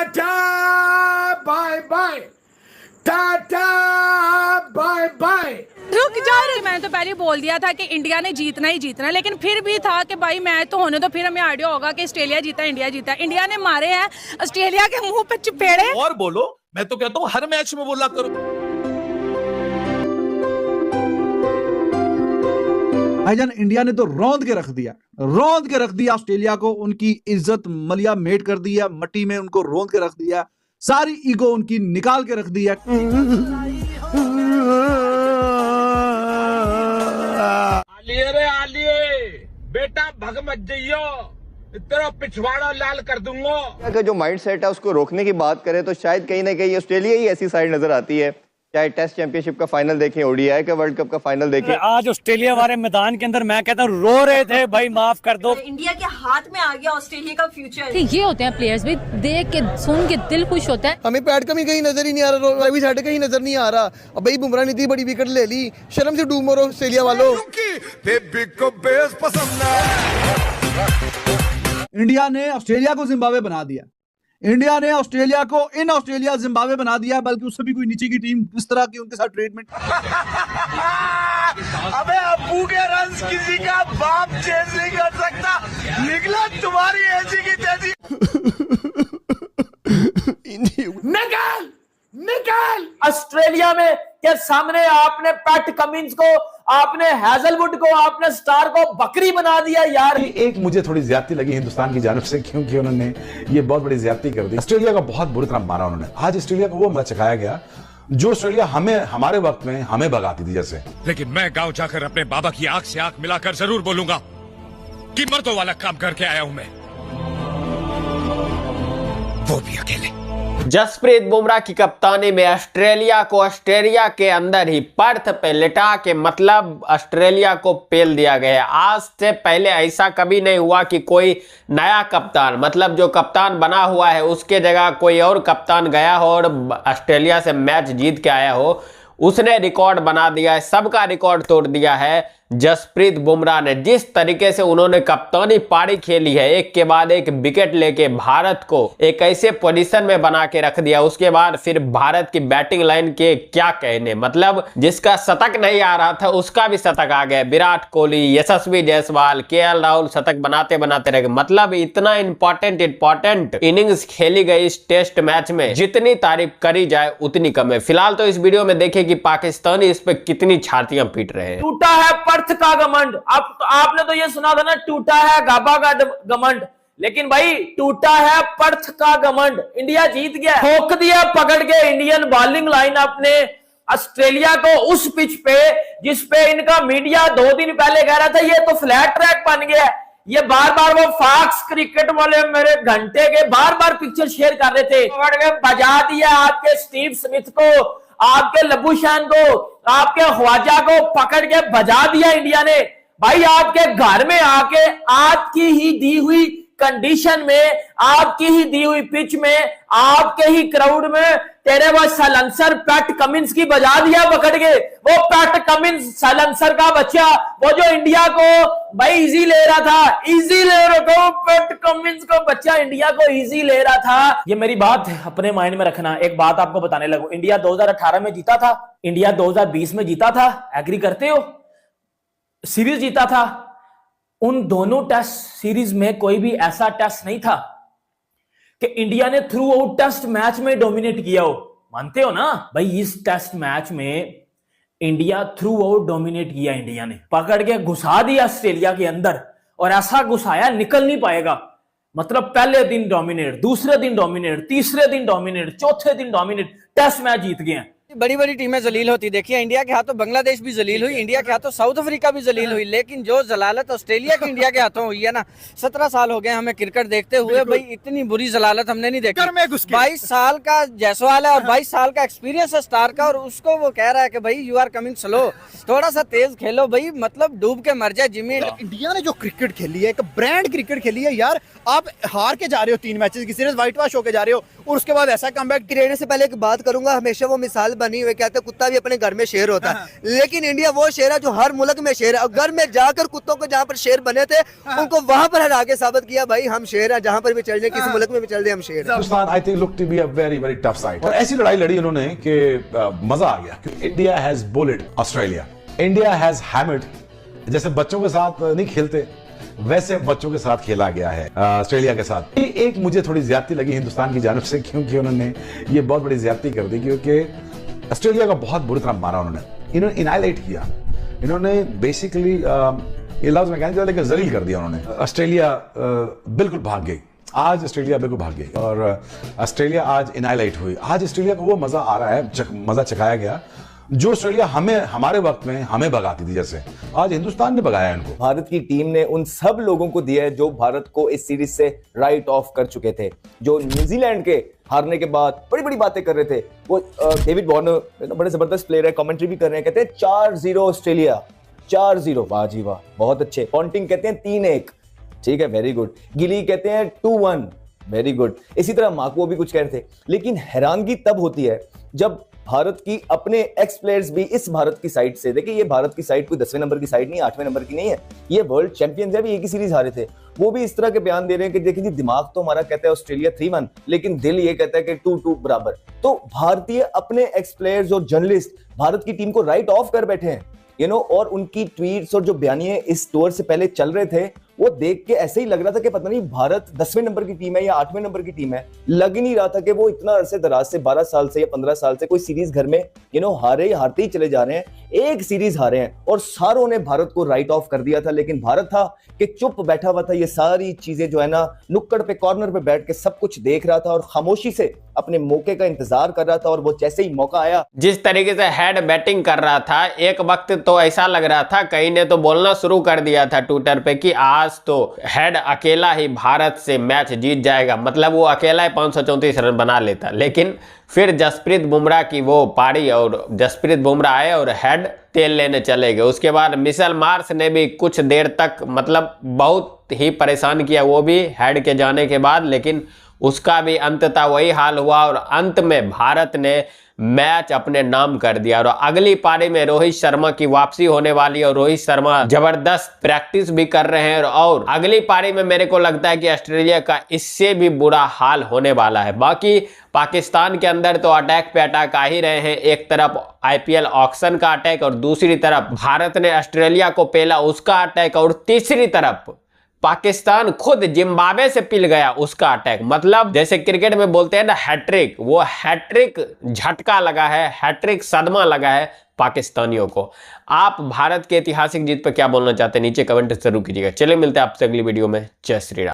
Tata bye bye, tata bye bye. रुक जा रे, मैंने तो पहले बोल दिया था कि इंडिया ने जीतना ही जीतना, लेकिन फिर भी था कि भाई मैच तो होने, तो फिर हमें आइडिया होगा कि ऑस्ट्रेलिया जीता इंडिया जीता। इंडिया ने मारे हैं ऑस्ट्रेलिया के मुंह पे चपेड़े। और बोलो, मैं तो कहता हूँ हर मैच में बोला करो। भाईजान इंडिया ने तो रौंद के रख दिया ऑस्ट्रेलिया को। उनकी इज्जत मलिया मेट कर दी है, मट्टी में उनको रौंद के रख दिया, सारी ईगो उनकी निकाल के रख दी है। आलिए बेटा भग मत जइयो, तेरा पिछवाड़ा लाल कर दूंगा। अगर जो माइंड सेट है उसको रोकने की बात करें तो शायद कहीं ना कहीं ऑस्ट्रेलिया ही ऐसी साइड नजर आती है। चाहे टेस्ट चैंपियनशिप का फाइनल देखें, ओडीआई का वर्ल्ड कप का फाइनल देखें। आज ऑस्ट्रेलिया वाले मैदान के अंदर मैं कहता हूँ रो रहे थे, भाई माफ कर दो। इंडिया के हाथ में आ गया ऑस्ट्रेलिया का फ्यूचर। ये होते हैं प्लेयर्स भी, देख के सुन के दिल खुश होता है। हमें पैट कमी कहीं नजर ही नहीं आ रहा, रवि साइड कहीं नजर नहीं आ रहा। अब भाई बुमराह ने इतनी बड़ी विकेट ले ली, शर्म से डूब मरो ऑस्ट्रेलिया वालों। इंडिया ने ऑस्ट्रेलिया को जिम्बाब्वे बना दिया, इंडिया ने ऑस्ट्रेलिया को इन ऑस्ट्रेलिया जिम्बाब्वे बना दिया, बल्कि उससे भी कोई नीचे की टीम इस तरह की उनके साथ ट्रीटमेंट। अबे अब्बू के रंस किसी का बाप चेंज नहीं कर सकता, निकला तुम्हारी ऐसी की तैसी। निकाल निकाल। ऑस्ट्रेलिया में के सामने आपने पैट कमिंस को, आपने हैजलवुड को, आपने स्टार को बकरी बना दिया यार। एक मुझे थोड़ी ज्यादती लगी हिंदुस्तान की जानब से, क्योंकि उन्होंने ये बहुत बड़ी ज्यादती कर दी। ऑस्ट्रेलिया का बहुत बुरी तरह मारा उन्होंने। आज ऑस्ट्रेलिया को वो मजा चखाया गया जो ऑस्ट्रेलिया हमें हमारे वक्त में हमें भगाती थी जैसे। लेकिन मैं गांव जाकर अपने बाबा की आंख से आंख मिलाकर जरूर बोलूंगा कि मर्दों वाला काम करके आया हूं मैं, वो भी अकेले। जसप्रीत बुमराह की कप्तानी में ऑस्ट्रेलिया को ऑस्ट्रेलिया के अंदर ही पर्थ पे लिटा के मतलब ऑस्ट्रेलिया को पेल दिया गया। आज से पहले ऐसा कभी नहीं हुआ कि कोई नया कप्तान, मतलब जो कप्तान बना हुआ है उसके जगह कोई और कप्तान गया हो और ऑस्ट्रेलिया से मैच जीत के आया हो। उसने रिकॉर्ड बना दिया है, सबका रिकॉर्ड तोड़ दिया है। जसप्रीत बुमराह ने जिस तरीके से उन्होंने कप्तानी पारी खेली है, एक के बाद एक विकेट लेके भारत को एक ऐसे पोजीशन में बना के रख दिया। उसके बाद फिर भारत की बैटिंग लाइन के क्या कहने, मतलब जिसका शतक नहीं आ रहा था उसका भी शतक आ गया। विराट कोहली, यशस्वी जायसवाल, केएल राहुल शतक बनाते बनाते रह गए। मतलब इतना इंपॉर्टेंट इनिंग्स खेली गई इस टेस्ट मैच में, जितनी तारीफ करी जाए उतनी कम है। फिलहाल तो इस वीडियो में देखिए कि पाकिस्तानी इस पे कितनी छातियां पीट रहे हैं। टूटा है पर्थ का घमंड। आपने तो ये सुना था ना, टूटा है गाबा का घमंड, लेकिन भाई टूटा है पर्थ का घमंड। इंडिया जीत गया, ठोक दिया पकड़ के इंडियन बॉलिंग लाइन अपने ऑस्ट्रेलिया को उस पिच पे जिस पे इनका मीडिया 2 दिन पहले कह रहा था ये तो फ्लैट ट्रैक बन गया। ये बार बार वो फॉक्स क्रिकेट वाले मेरे घंटे के बार बार पिक्चर शेयर कर रहे थे, बजा दिया आपके स्टीव स्मिथ को, आपके लबूशैन को, आपके ख्वाजा को पकड़ के बजा दिया इंडिया ने। भाई आपके घर में आके आपकी ही दी हुई कंडीशन में, आपकी ही दी हुई पिच में, आपके ही क्राउड में तेरे वो साइलेंसर पैट कमिंस की बजा दिया पकड़ के। वो पैट कमिंस साइलेंसर का बच्चा, वो जो इंडिया को भाई इजी ले रहा था, इजी ले रहा था, पैट कमिंस का बच्चा इंडिया को इजी ले रहा था। ये मेरी बात अपने माइंड में रखना। एक बात आपको बताने लगूं, इंडिया 2018 में जीता था, इंडिया 2020 में जीता था, एग्री करते हो? सीरीज जीता था। उन दोनों टेस्ट सीरीज में कोई भी ऐसा टेस्ट नहीं था कि इंडिया ने थ्रू आउट टेस्ट मैच में डोमिनेट किया हो। मानते हो ना भाई? इस टेस्ट मैच में इंडिया थ्रू आउट डोमिनेट किया। इंडिया ने पकड़ के घुसा दिया ऑस्ट्रेलिया के अंदर, और ऐसा घुसाया निकल नहीं पाएगा। मतलब पहले दिन डोमिनेट, दूसरे दिन डोमिनेट, तीसरे दिन डोमिनेट, चौथे दिन डोमिनेट, टेस्ट मैच जीत गए। बड़ी बड़ी टीमें जलील होती देखिए, इंडिया के हाथों बांग्लादेश भी जलील हुई, इंडिया के हाथों साउथ अफ्रीका भी जलील हुई, लेकिन जो जलालत ऑस्ट्रेलिया की इंडिया के हाथों हुई है ना, 17 साल हो गए हमें क्रिकेट देखते हुए, भाई इतनी बुरी जलालत हमने नहीं देखी। 22 साल का जायसवाल है और 22 साल का एक्सपीरियंस है स्टार का, और उसको वो कह रहा है कि भाई यू आर कमिंग स्लो, थोड़ा सा तेज खेलो भाई, मतलब डूब के मर जाए जिम्मी। इंडिया ने जो क्रिकेट खेली है, एक ब्रांड क्रिकेट खेली है यार। आप हार के जा रहे हो 3 मैचेस की सीरीज, व्हाइट वॉश होके जा रहे हो, और उसके बाद ऐसा कमबैक। कहने से पहले एक बात करूंगा, हमेशा वो मिसाल बनी हुई, कहते हैं कुत्ता भी अपने घर में शेर होता है, लेकिन इंडिया वो शेर है जो हर मुल्क में शेर है। और घर में जाकर कुत्तों को जहाँ पर शेर बने थे उनको वहां पर हरा के साबित किया भाई हम शेर हैं, जहाँ पर भी चल जाए, किसी मुल्क में भी चल जाए, हम शेर हैं। Hindustan I think look to be a very very tough side, और ऐसी लड़ाई लड़ी उन्होंने कि मजा आ गया, क्योंकि India has bullet Australia, India has hammered. जैसे बच्चों के साथ नहीं खेलते वैसे बच्चों के साथ खेला गया है ऑस्ट्रेलिया के साथ। ये एक मुझे थोड़ी ज्यादती लगी हिंदुस्तान की जानब से, क्योंकि उन्होंने ये बहुत बड़ी ज्यादती कर दी, क्योंकि ऑस्ट्रेलिया का बहुत बुरी तरह मारा इन्होंने इनाइलेट किया, इन्होंने बेसिकली ये लफ्ज मैं कहना चाहता लेकिन जलील कर दिया उन्होंने। ऑस्ट्रेलिया बिल्कुल भाग गई, आज ऑस्ट्रेलिया बिल्कुल भाग गई और ऑस्ट्रेलिया आज इनाइलेट हुई। आज ऑस्ट्रेलिया को वो मजा आ रहा है, मजा चखाया गया जो ऑस्ट्रेलिया हमारे वक्त में हमें भगाती थी, जैसे आज हिंदुस्तान ने भगाया इनको। भारत की टीम ने उन सब लोगों को दिया है जो भारत को इस सीरीज से राइट ऑफ कर चुके थे, जो न्यूजीलैंड के हारने के बाद बड़ी बड़ी बातें कर रहे थे। वो डेविड वार्नर बड़े जबरदस्त प्लेयर है, कमेंट्री भी कर रहे हैं, कहते हैं 4-0 ऑस्ट्रेलिया, 4-0, वाह जी वाह, बहुत अच्छे। पॉन्टिंग कहते हैं 3-1, ठीक है, वेरी गुड। गिली कहते हैं 2-1, वेरी गुड। इसी तरह मार्को भी कुछ कह रहे थे, लेकिन हैरानगी तब होती है जब भारत की अपने एक्स प्लेयर्स भी इस भारत की साइड से, देखिए ये भारत की साइड कोई 10वें नंबर की साइड नहीं, 8वें नंबर की नहीं है, ये वर्ल्ड चैंपियंस है, भी एक ही सीरीज हारे थे, वो भी इस तरह के बयान दे रहे हैं कि देखिए जी दिमाग तो हमारा कहता है ऑस्ट्रेलिया 3-1, लेकिन दिल ये कहता है कि 2-2 बराबर। तो भारतीय अपने एक्स प्लेयर्स और जर्नलिस्ट भारत की टीम को राइट ऑफ कर बैठे हैं, और उनकी ट्वीट्स और जो बयानिए इस टूर से पहले चल रहे थे वो देख के ऐसे ही लग रहा था कि पता नहीं भारत 10वें नंबर की टीम है या 8वें नंबर की टीम है। लग ही नहीं रहा था कि वो इतना अरसे दराज से 12 साल से या 15 साल से कोई सीरीज घर में हारते ही चले जा रहे हैं। एक सीरीज हारे हैं और सारों ने भारत को राइट ऑफ कर दिया था, लेकिन भारत था कि चुप बैठा हुआ था, ये सारी चीजें जो है ना नुक्कड़ पे कॉर्नर पे बैठ के सब कुछ देख रहा था और खामोशी से अपने मौके का इंतजार कर रहा था। और वो जैसे ही मौका आया, जिस तरीके से हेड बैटिंग कर रहा था, एक वक्त तो ऐसा लग रहा था, कहीं ने तो बोलना शुरू कर दिया था ट्विटर पे कि आज तो हेड अकेला ही भारत से मैच जीत जाएगा, मतलब वो अकेला ही 534 रन बना लेता। लेकिन फिर जसप्रीत बुमराह की वो पारी और जसप्रीत बुमराह आए और हेड तेल लेने चले गए। उसके बाद मिशेल मार्श ने भी कुछ देर तक मतलब बहुत ही परेशान किया, वो भी हेड के जाने के बाद, लेकिन उसका भी अंततः वही हाल हुआ और अंत में भारत ने मैच अपने नाम कर दिया। और अगली पारी में रोहित शर्मा की वापसी होने वाली है और रोहित शर्मा जबरदस्त प्रैक्टिस भी कर रहे हैं और अगली पारी में मेरे को लगता है कि ऑस्ट्रेलिया का इससे भी बुरा हाल होने वाला है। बाकी पाकिस्तान के अंदर तो अटैक पे अटैक आ ही रहे हैं, एक तरफ आईपीएल ऑक्शन का अटैक और दूसरी तरफ भारत ने ऑस्ट्रेलिया को पेला उसका अटैक और तीसरी तरफ पाकिस्तान खुद जिम्बाब्वे से पिल गया उसका अटैक। मतलब जैसे क्रिकेट में बोलते हैं ना हैट्रिक, वो हैट्रिक झटका लगा है, हैट्रिक सदमा लगा है पाकिस्तानियों को। आप भारत के ऐतिहासिक जीत पर क्या बोलना चाहते हैं नीचे कमेंट जरूर कीजिएगा। चलिए मिलते हैं आपसे अगली वीडियो में। जय श्री राम।